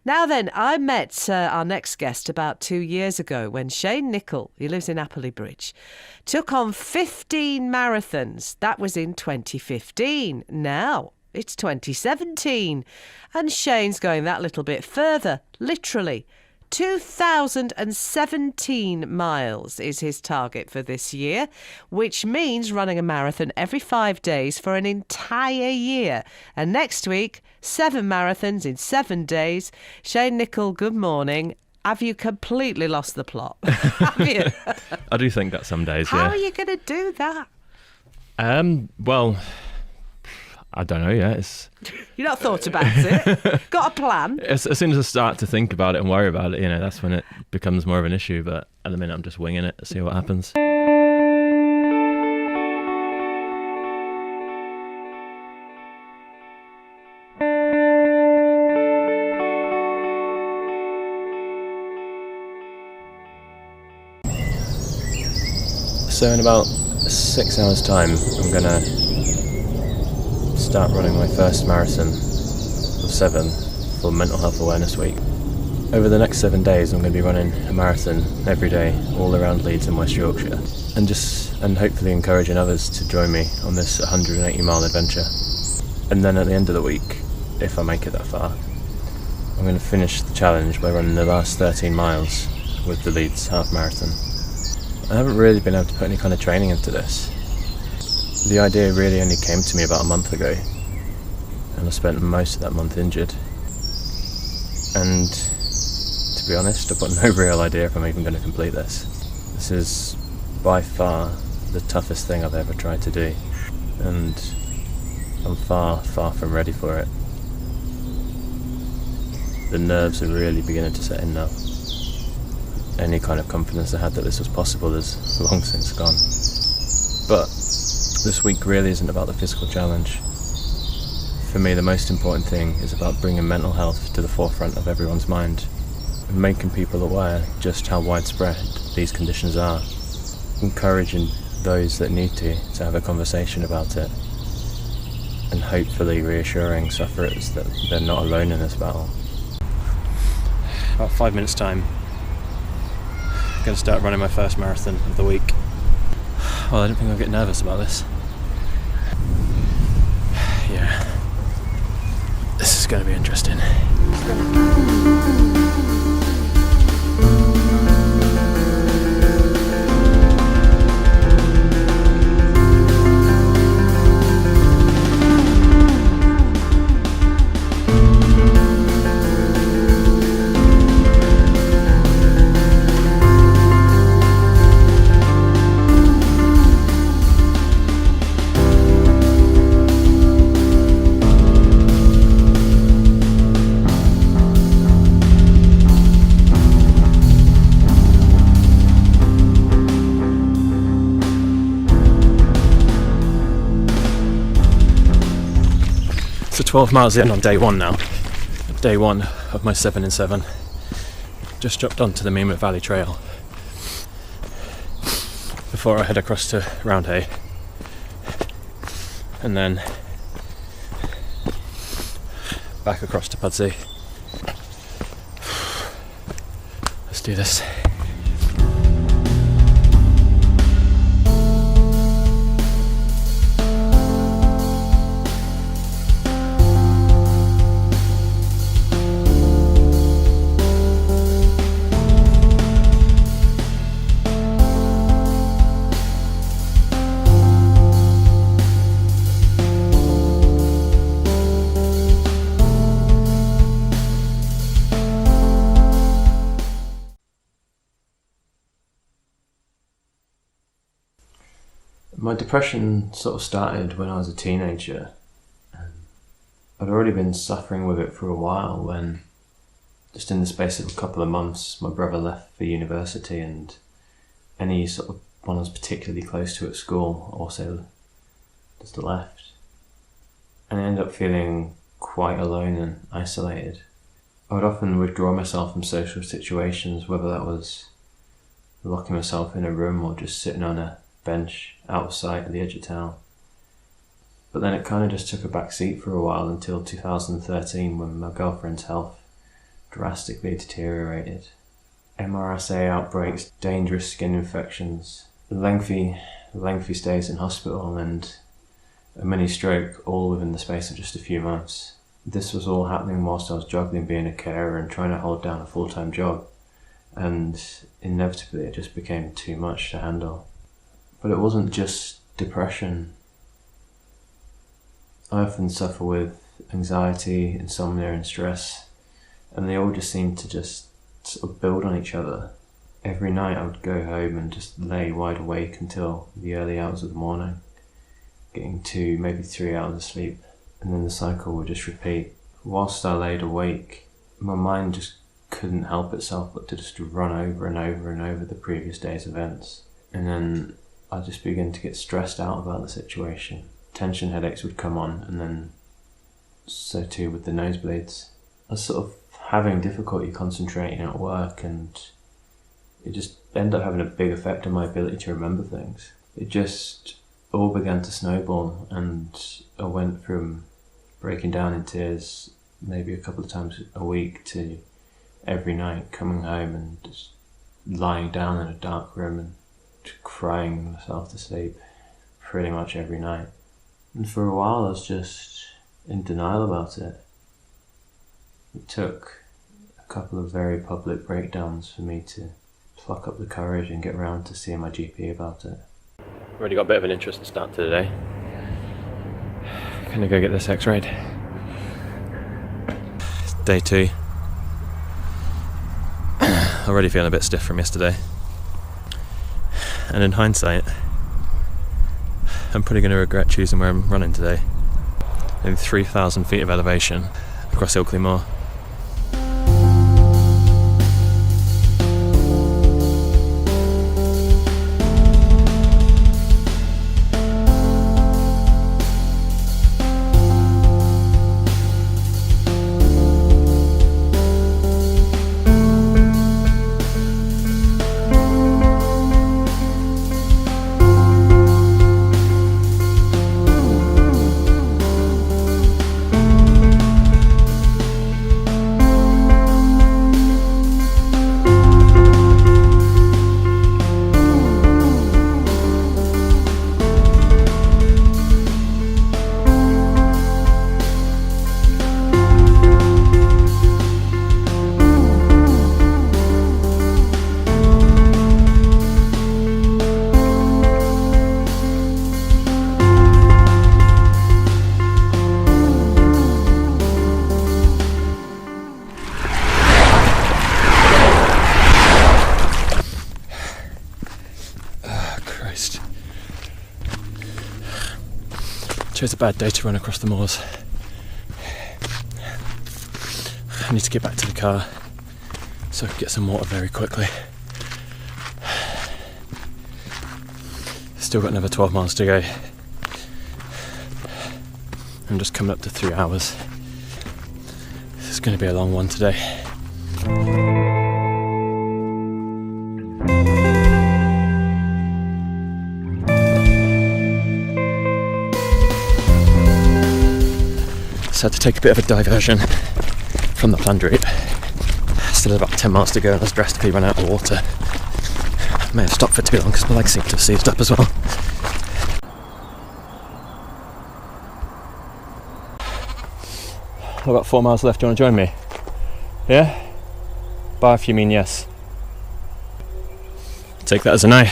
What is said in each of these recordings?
Now then, I met our next guest about 2 years ago when Shane Nicol, he lives in Appley Bridge, took on 15 marathons. That was in 2015. Now it's 2017. And Shane's going that little bit further, literally. 2,017 miles is his target for this year, which means running a marathon every 5 days for an entire year. And next week, 7 marathons in 7 days. Shane Nicol, good morning. Have you completely lost the plot? Have you? I do think that some days, How are you going to do that? Well, I don't know yet. You've not thought about it? Got a plan? As soon as I start to think about it and worry about it, that's when it becomes more of an issue. But at the minute, I'm just winging it to see what happens. So in about 6 hours' time, I'm going to start running my first marathon of 7 for Mental Health Awareness Week. Over the next 7 days, I'm going to be running a marathon every day all around Leeds and West Yorkshire, and hopefully encouraging others to join me on this 180-mile adventure. And then at the end of the week, if I make it that far, I'm going to finish the challenge by running the last 13 miles with the Leeds Half Marathon. I haven't really been able to put any kind of training into this. The idea really only came to me about a month ago, and I spent most of that month injured. And to be honest, I've got no real idea if I'm even going to complete this. This is by far the toughest thing I've ever tried to do, and I'm far, far from ready for it. The nerves are really beginning to set in now. Any kind of confidence I had that this was possible is long since gone. But this week really isn't about the physical challenge. For me, the most important thing is about bringing mental health to the forefront of everyone's mind and making people aware just how widespread these conditions are, encouraging those that need to have a conversation about it, and hopefully reassuring sufferers that they're not alone in this battle. About 5 minutes time, I'm going to start running my first marathon of the week. Well, I don't think I'll get nervous about this. Yeah. This is going to be interesting. So 12 miles in on day one now. Day one of my 7 in 7. Just dropped onto the Meemut Valley Trail before I head across to Roundhay. And then back across to Pudsey. Let's do this. My depression sort of started when I was a teenager. I'd already been suffering with it for a while when, just in the space of a couple of months, my brother left for university, and any sort of one I was particularly close to at school also just left. And I ended up feeling quite alone and isolated. I would often withdraw myself from social situations, whether that was locking myself in a room or just sitting on a bench out of sight at the edge of town. But then it kind of just took a back seat for a while until 2013, when my girlfriend's health drastically deteriorated. MRSA outbreaks, dangerous skin infections, lengthy stays in hospital, and a mini stroke, all within the space of just a few months. This was all happening whilst I was juggling being a carer and trying to hold down a full-time job, and inevitably it just became too much to handle. But it wasn't just depression. I often suffer with anxiety, insomnia and stress, and they all just seemed to just sort of build on each other. Every night I would go home and just lay wide awake until the early hours of the morning, getting 2, maybe 3 hours of sleep, and then the cycle would just repeat. Whilst I laid awake, my mind just couldn't help itself but to just run over and over and over the previous day's events. And then I just began to get stressed out about the situation. Tension headaches would come on, and then so too with the nosebleeds. I was sort of having difficulty concentrating at work, and it just ended up having a big effect on my ability to remember things. It just all began to snowball, and I went from breaking down in tears maybe a couple of times a week to every night coming home and just lying down in a dark room and crying myself to sleep pretty much every night. And for a while I was just in denial about it. It took a couple of very public breakdowns for me to pluck up the courage and get round to seeing my GP about it. Already got a bit of an interesting start to the day. Gonna go get this x-rayed. It's day 2. Already feeling a bit stiff from yesterday. And in hindsight, I'm probably going to regret choosing where I'm running today. In 3,000 feet of elevation across Ilkley Moor. Chose a bad day to run across the moors. I need to get back to the car so I can get some water very quickly. Still got another 12 miles to go. I'm just coming up to 3 hours. This is going to be a long one today. So I had to take a bit of a diversion from the planned route. Still had about 10 miles to go and I was drastically run out of water. I may have stopped for too long because my legs seem to have seized up as well. I've got 4 miles left, do you want to join me? Yeah? Bye if you mean yes. Take that as a no.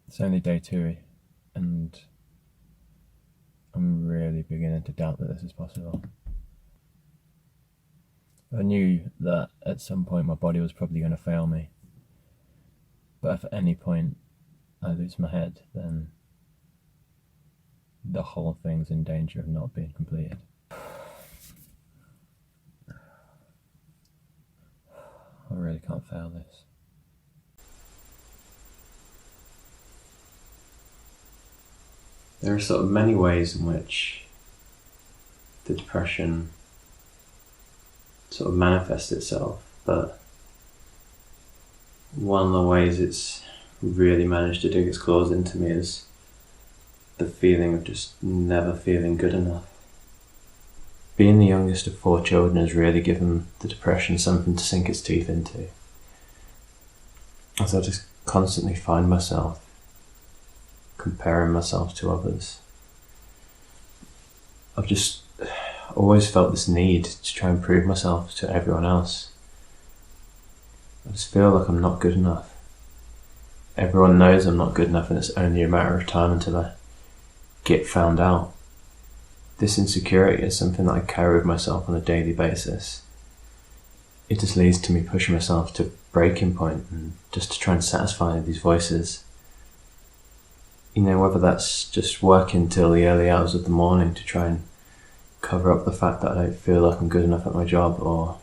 It's only day 2 and I'm really beginning to doubt that this is possible. I knew that at some point my body was probably going to fail me, but if at any point I lose my head, then the whole thing's in danger of not being completed. I really can't fail this. There are sort of many ways in which the depression sort of manifests itself. but one of the ways it's really managed to dig its claws into me is the feeling of just never feeling good enough. Being the youngest of 4 children has really given the depression something to sink its teeth into, as I just constantly find myself comparing myself to others. I've just always felt this need to try and prove myself to everyone else. I just feel like I'm not good enough. Everyone knows I'm not good enough, and it's only a matter of time until I get found out. This insecurity is something that I carry with myself on a daily basis. It just leads to me pushing myself to breaking point and just to try and satisfy these voices. You know, whether that's just working till the early hours of the morning to try and cover up the fact that I don't feel like I'm good enough at my job, or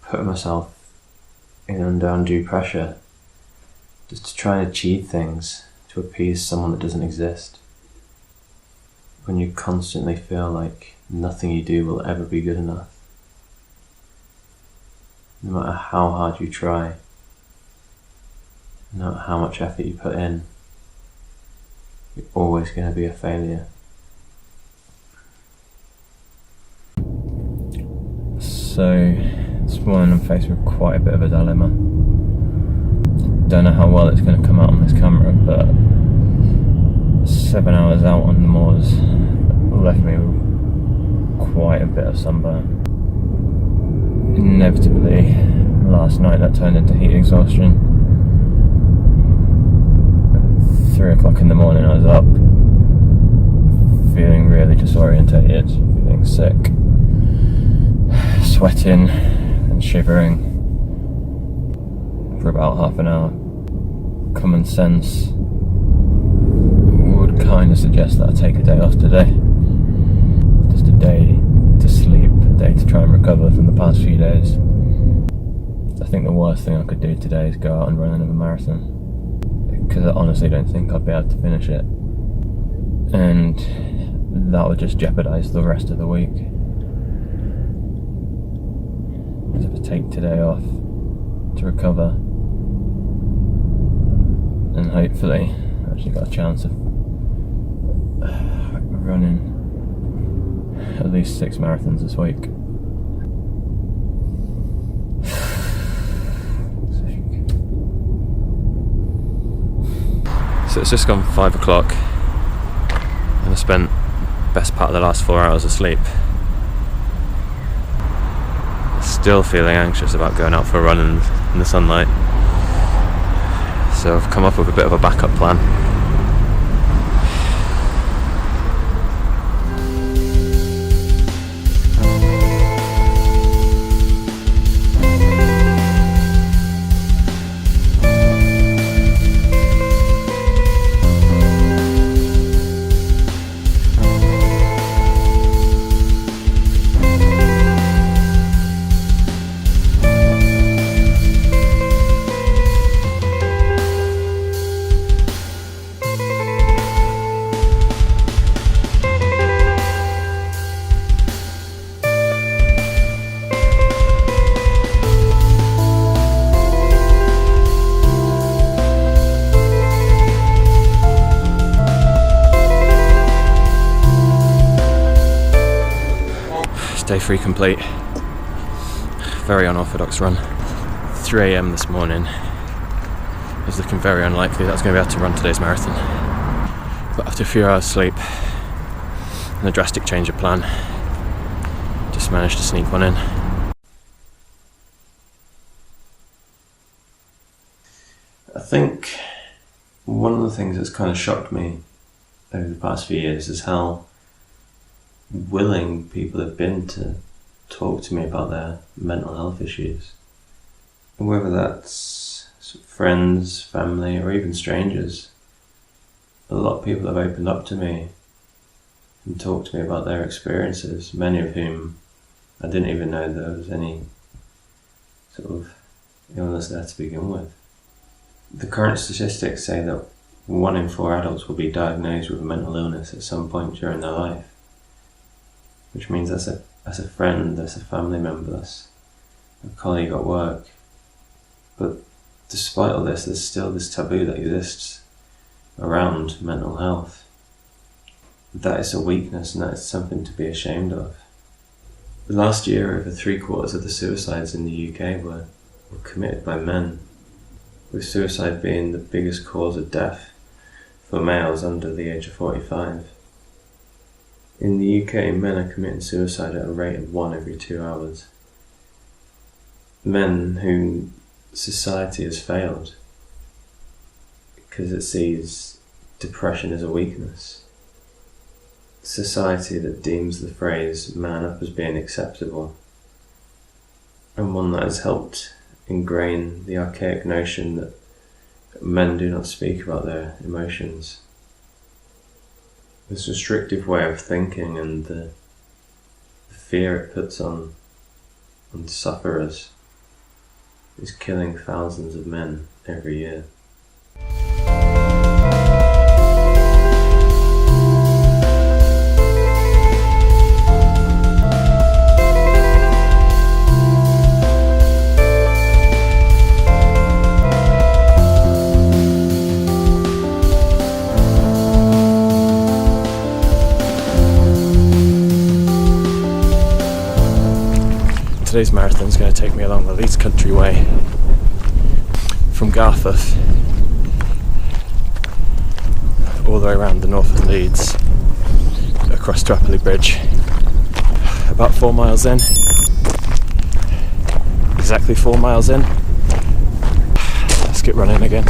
putting myself under undue pressure just to try and achieve things to appease someone that doesn't exist. When you constantly feel like nothing you do will ever be good enough. No matter how hard you try, no matter how much effort you put in, you're always going to be a failure. So, this morning I'm faced with quite a bit of a dilemma. Don't know how well it's going to come out on this camera, but 7 hours out on the moors left me with quite a bit of sunburn. Inevitably, last night that turned into heat exhaustion. At 3 o'clock in the morning I was up, feeling really disorientated, feeling sick, sweating and shivering for about half an hour. Common sense would kind of suggest that I take a day off today. Just a day to sleep, a day to try and recover from the past few days. I think the worst thing I could do today is go out and run another marathon, because I honestly don't think I'd be able to finish it, and that would just jeopardise the rest of the week. So if I take today off to recover, and hopefully I've actually got a chance of running at least 6 marathons this week. So it's just gone 5 o'clock and I spent the best part of the last 4 hours asleep. Still feeling anxious about going out for a run in the sunlight. So I've come up with a bit of a backup plan. Day 3 complete. Very unorthodox run. 3 AM this morning. It was looking very unlikely that I was going to be able to run today's marathon. But after a few hours sleep and a drastic change of plan, just managed to sneak one in. I think one of the things that's kind of shocked me over the past few years is how willing people have been to talk to me about their mental health issues. Whether that's friends, family, or even strangers. A lot of people have opened up to me and talked to me about their experiences, many of whom I didn't even know there was any sort of illness there to begin with. The current statistics say that 1 in 4 adults will be diagnosed with a mental illness at some point during their life. Which means as a friend, as a family member, that's a colleague at work. But despite all this, there's still this taboo that exists around mental health. That is a weakness and that is something to be ashamed of. Last year, over 3/4 of the suicides in the UK were committed by men, with suicide being the biggest cause of death for males under the age of 45. In the UK, men are committing suicide at a rate of 1 every 2 hours. Men whom society has failed because it sees depression as a weakness. Society that deems the phrase man up as being acceptable, and one that has helped ingrain the archaic notion that men do not speak about their emotions. This restrictive way of thinking and the fear it puts on sufferers is killing thousands of men every year. Today's marathon is going to take me along the Leeds country way from Garforth all the way around the north of Leeds across Trappley Bridge. About 4 miles in, exactly 4 miles in. Let's get running again.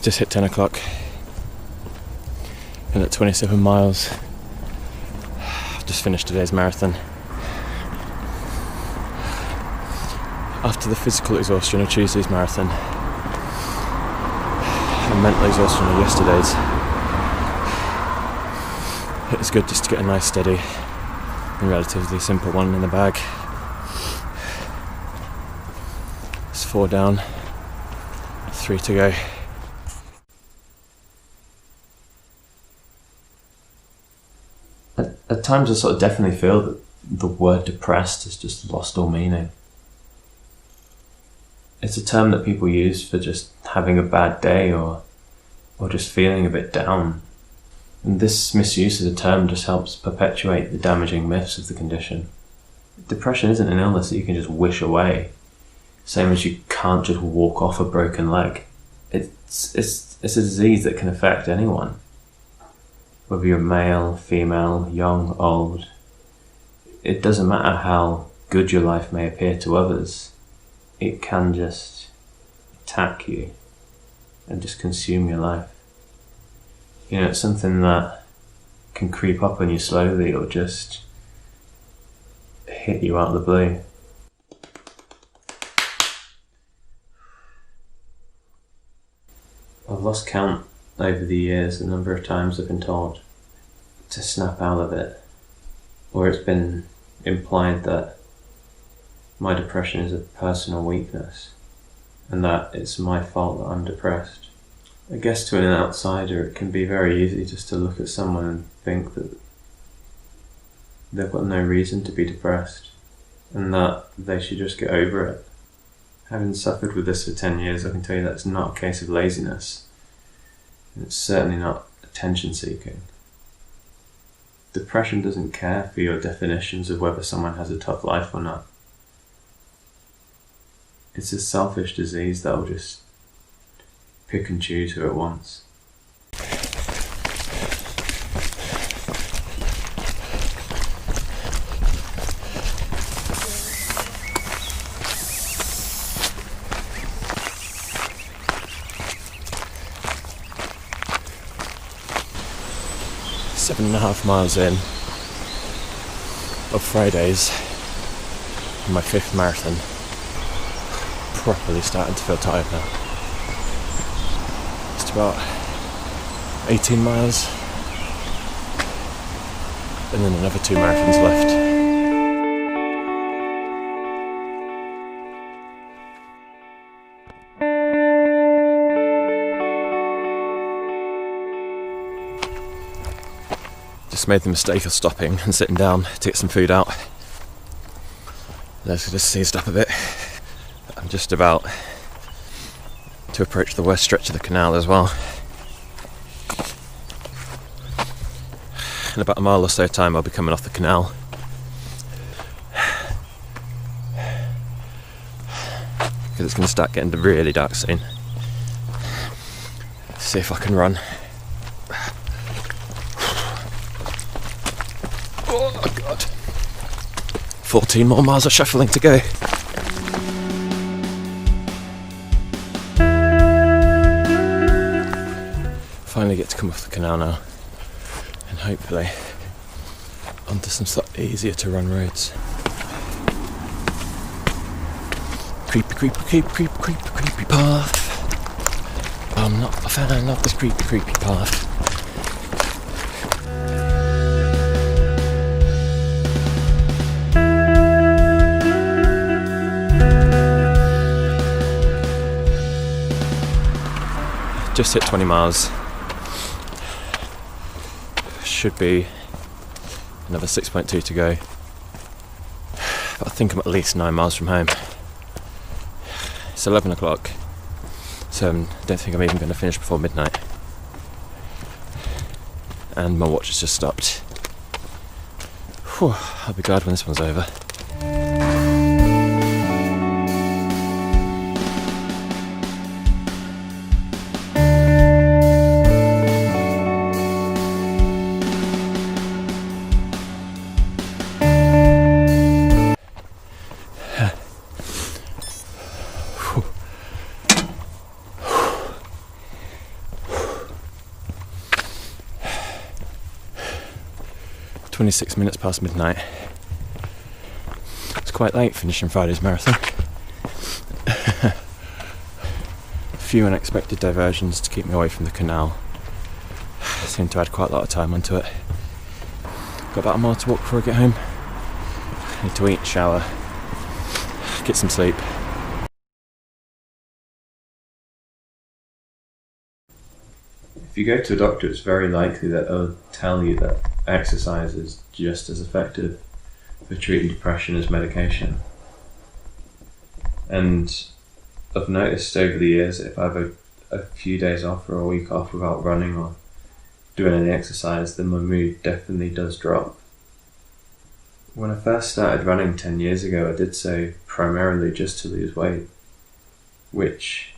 Just hit 10 o'clock and at 27 miles I've just finished today's marathon. After the physical exhaustion of Tuesday's marathon and mental exhaustion of yesterday's, it was good just to get a nice steady and relatively simple one in the bag. It's 4 down, 3 to go. At times I sort of definitely feel that the word depressed has just lost all meaning. It's a term that people use for just having a bad day or just feeling a bit down. And this misuse of the term just helps perpetuate the damaging myths of the condition. Depression isn't an illness that you can just wish away, same as you can't just walk off a broken leg. It's a disease that can affect anyone. Whether you're male, female, young, old, it doesn't matter how good your life may appear to others, it can just attack you and just consume your life. You know, it's something that can creep up on you slowly or just hit you out of the blue. I've lost count over the years the number of times I've been told to snap out of it, or it's been implied that my depression is a personal weakness and that it's my fault that I'm depressed. I guess to an outsider it can be very easy just to look at someone and think that they've got no reason to be depressed and that they should just get over it. Having suffered with this for 10 years, I can tell you that's not a case of laziness. And it's certainly not attention seeking. Depression doesn't care for your definitions of whether someone has a tough life or not. It's a selfish disease that will just pick and choose who it wants. 7.5 miles in of Fridays, my 5th marathon. Properly starting to feel tired now. Just about 18 miles, and then another 2 marathons left. Just made the mistake of stopping and sitting down to get some food out. Legs are just seized up a bit. I'm just about to approach the west stretch of the canal as well. In about a mile or so time I'll be coming off the canal. Because it's going to start getting really dark soon. See if I can run. Oh god. 14 more miles of shuffling to go. Finally get to come off the canal now, and hopefully onto some slightly easier to run roads. Creepy path. I'm not a fan of this creepy path. Just hit 20 miles. Should be another 6.2 to go. But I think I'm at least 9 miles from home. It's 11 o'clock, so I don't think I'm even going to finish before midnight. And my watch has just stopped. Whew, I'll be glad when this one's over. 26 minutes past midnight. It's quite late finishing Friday's marathon. A few unexpected diversions to keep me away from the canal. Seemed to add quite a lot of time onto it. Got about a mile to walk before I get home. Need to eat, shower, get some sleep. If you go to a doctor, it's very likely that they'll tell you that exercise is just as effective for treating depression as medication. And I've noticed over the years that if I have a few days off or a week off without running or doing any exercise, then my mood definitely does drop. When I first started running 10 years ago, I did so primarily just to lose weight, which,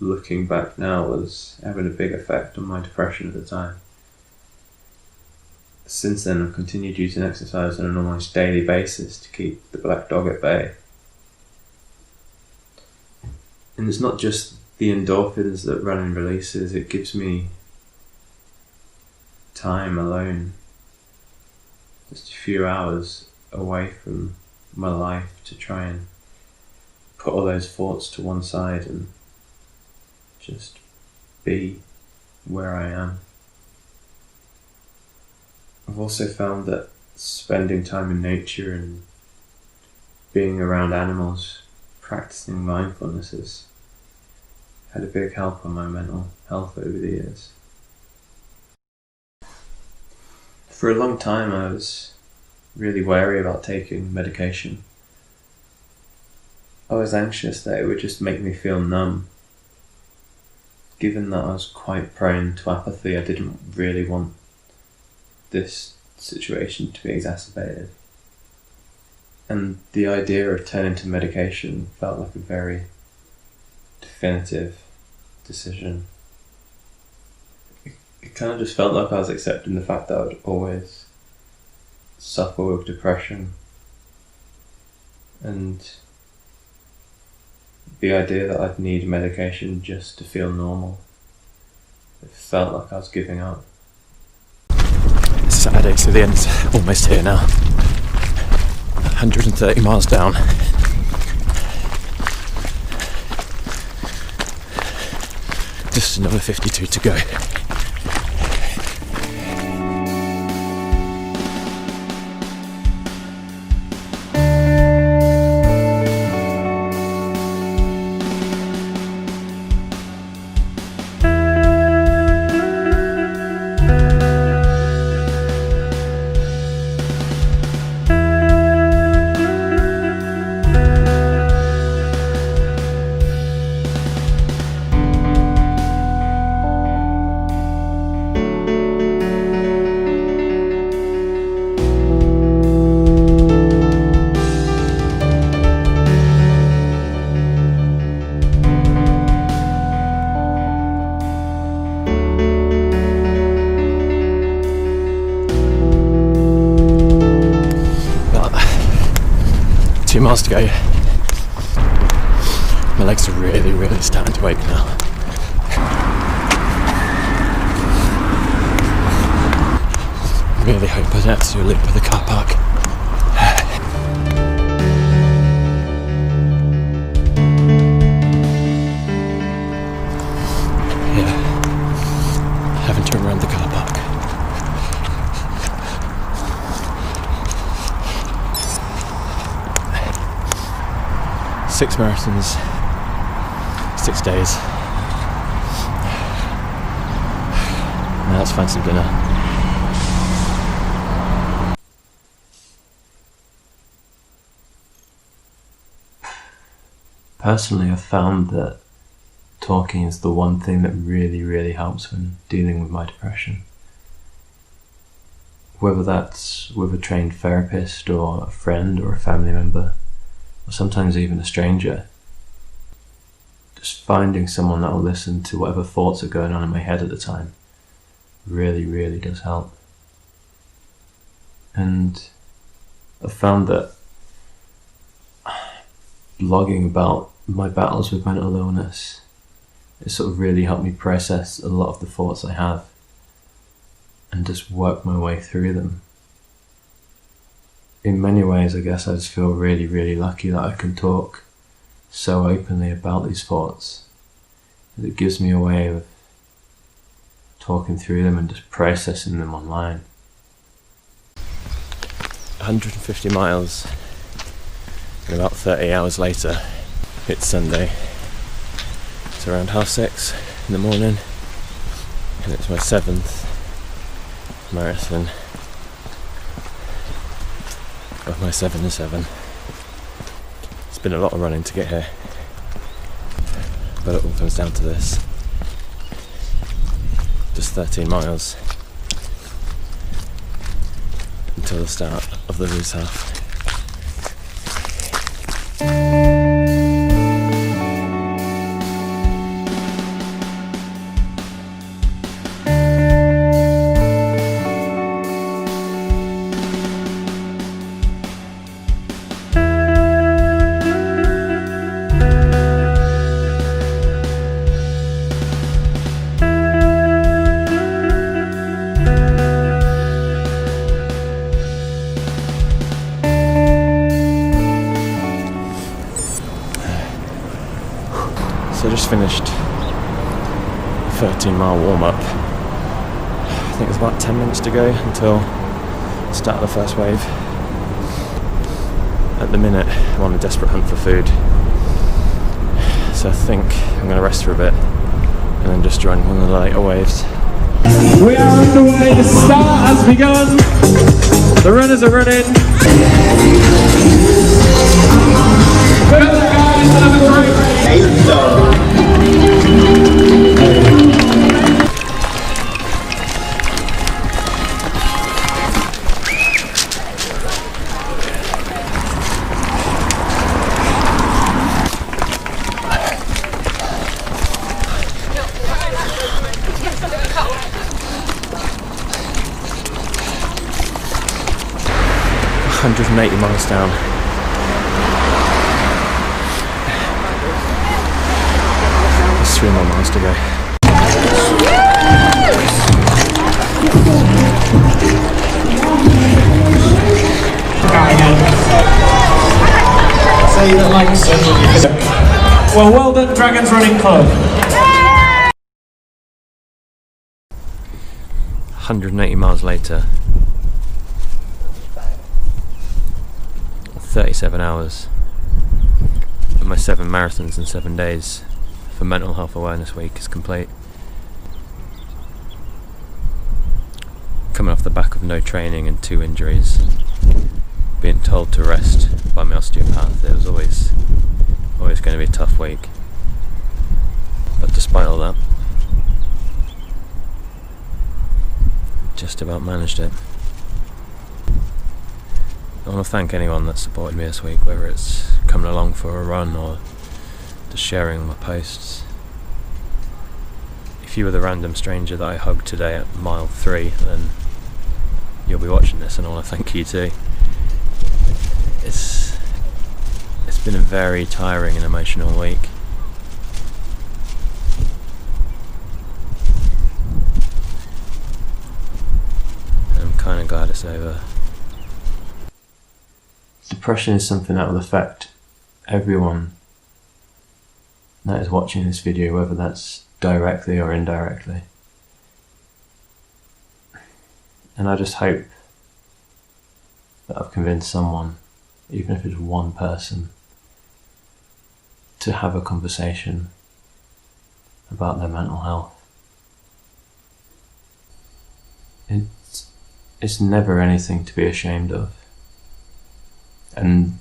looking back now, was having a big effect on my depression at the time. Since then, I've continued using exercise on an almost daily basis to keep the black dog at bay. And it's not just the endorphins that running releases, it gives me time alone, just a few hours away from my life to try and put all those thoughts to one side and just be where I am. I've also found that spending time in nature and being around animals, practicing mindfulness has had a big help on my mental health over the years. For a long time I was really wary about taking medication. I was anxious that it would just make me feel numb. Given that I was quite prone to apathy, I didn't really want this situation to be exacerbated. And the idea of turning to medication felt like a very definitive decision. It kind of just felt like I was accepting the fact that I would always suffer with depression, and the idea that I'd need medication just to feel normal. It felt like I was giving up. Saturday, so the end's almost here now. 130 miles down. Just another 52 to go. About 2 miles to go. My legs are really starting to ache now. Really hope I don't have to do a loop with the car park. Yeah, having to run around the car park. Six marathons, 6 days. Now let's find some dinner. Personally, I've found that talking is the one thing that really helps when dealing with my depression. Whether that's with a trained therapist or a friend or a family member, or sometimes even a stranger. Just finding someone that will listen to whatever thoughts are going on in my head at the time really does help. And I've found that blogging about my battles with mental illness has sort of really helped me process a lot of the thoughts I have and just work my way through them. In many ways, I guess I just feel really lucky that I can talk so openly about these thoughts. It gives me a way of talking through them and just processing them online. 150 miles, and about 30 hours later, it's Sunday. It's around 6:30 in the morning, and it's my 7th marathon of my 7 and 7. It's been a lot of running to get here, but it all comes down to this. Just 13 miles until the start of the Leeds Half. So I just finished a 13-mile warm-up. I think it's about 10 minutes to go until the start of the first wave. At the minute, I'm on a desperate hunt for food. So I think I'm going to rest for a bit and then just join one of the later waves. We are underway, the start has begun. The runners are running. Well done, guys, have a great race. 180 miles down. There's 3 more miles to go. say that Langston. Well done, Dragons Running Club. 180 miles later, 37 hours, and my 7 marathons in 7 days for Mental Health Awareness Week is complete. Coming off the back of no training and 2 injuries, being told to rest by my osteopath, it was always going to be a tough week. But despite all that, just about managed it. I want to thank anyone that supported me this week, whether it's coming along for a run or just sharing my posts. If you were the random stranger that I hugged today at mile 3, then you'll be watching this, and I want to thank you too. It's been a very tiring and emotional week. I'm kind of glad it's over. Depression is something that will affect everyone that is watching this video, whether that's directly or indirectly. And I just hope that I've convinced someone, even if it's one person, to have a conversation about their mental health. It's never anything to be ashamed of. And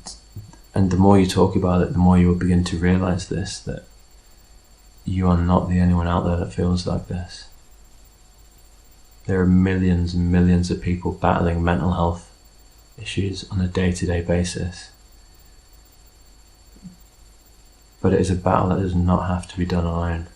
the more you talk about it, the more you will begin to realise this, that you are not the only one out there that feels like this. There are millions and millions of people battling mental health issues on a day-to-day basis. But it is a battle that does not have to be done alone.